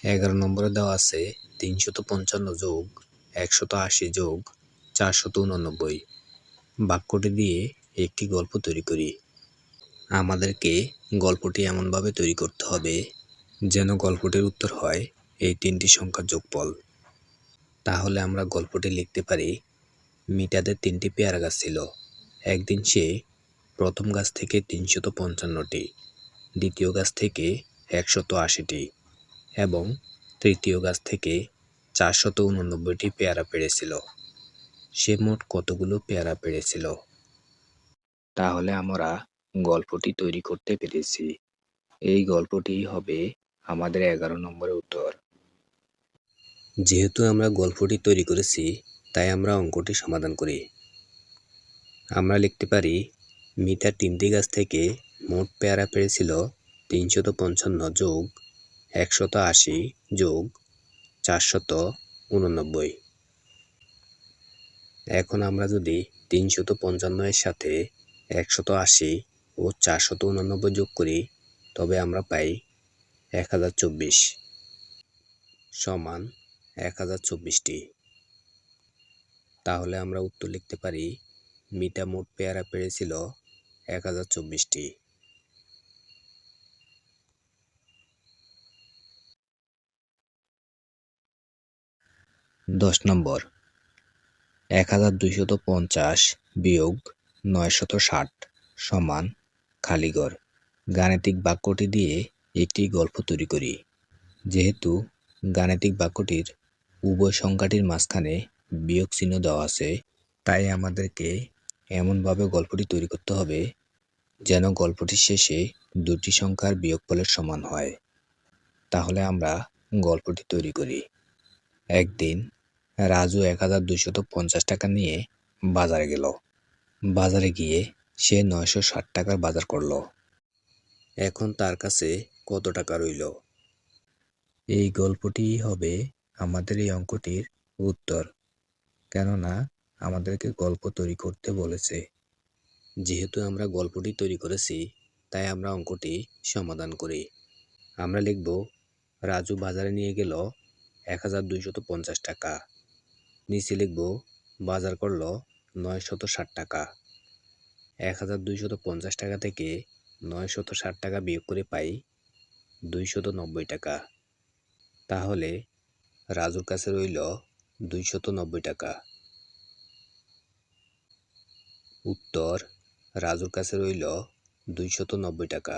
11 নম্বরে দেওয়া আছে 355 যোগ 180 যোগ 489। বাক্যটি দিয়ে একটি গল্প তৈরি করি। আমাদেরকে গল্পটি এমনভাবে তৈরি করতে হবে যেন গল্পটির উত্তর হয় এই তিনটি সংখ্যার যোগফল। তাহলে আমরা গল্পটি লিখতে পারি, মিতাদের 3টি পেয়ারা গাছ ছিল। একদিন সে প্রথম গাছ থেকে 355টি, দ্বিতীয় গাছ থেকে 180টি এবং তৃতীয় গাছ থেকে 489টি পেয়ারা পেড়েছিল। সে মোট কতগুলো পেয়ারা পেড়েছিল? তাহলে আমরা গল্পটি তৈরি করতে পেরেছি। এই গল্পটি হবে আমাদের 11 নম্বরের উত্তর। যেহেতু আমরা গল্পটি তৈরি করেছি, তাই আমরা অঙ্কটি সমাধান করি। আমরা লিখতে পারি, মিতা 3টি গাছ থেকে মোট পেয়ারা পেড়েছিল 355 যোগ 180 যোগ 489। এখন আমরা যদি 355 এর সাথে 180 ও 489 যোগ করি, তবে আমরা পাই 1024 সমান 1024টি। তাহলে আমরা উত্তর লিখতে পারি, মিতা মোট পেয়ারা পেড়েছিল 1024টি। 10 নম্বর, 1250 বিয়োগ 960 সমান খালিঘর। গাণিতিক বাক্যটি দিয়ে একটি গল্প তৈরি করি। যেহেতু গাণিতিক বাক্যটির উভয় সংখ্যাটির মাঝখানে বিয়োগ চিহ্ন দেওয়া আছে, তাই আমাদেরকে এমনভাবে গল্পটি তৈরি করতে হবে যেন গল্পটির শেষে দুটি সংখ্যার বিয়োগফলের সমান হয়। তাহলে আমরা গল্পটি তৈরি করি। একদিন রাজু 1250 টাকা নিয়ে বাজারে গেল। বাজারে গিয়ে সে 960 টাকার বাজার করলো। এখন তার কাছে কত টাকা রইল? এই গল্পটি হবে আমাদের এই অঙ্কটির উত্তর, কেননা আমাদেরকে গল্প তৈরি করতে বলেছে। যেহেতু আমরা গল্পটি তৈরি করেছি, তাই আমরা অঙ্কটি সমাধান করি। আমরা লিখব, রাজু বাজারে নিয়ে গেল 1250 টাকা। নিচে লিখব, বাজার করলো 960 টাকা। 1250 টাকা থেকে 960 টাকা বিয়োগ করে পাই 290 টাকা। তাহলে রাজুর কাছে রইল 290 টাকা। উত্তর, রাজুর কাছে রইল 290 টাকা।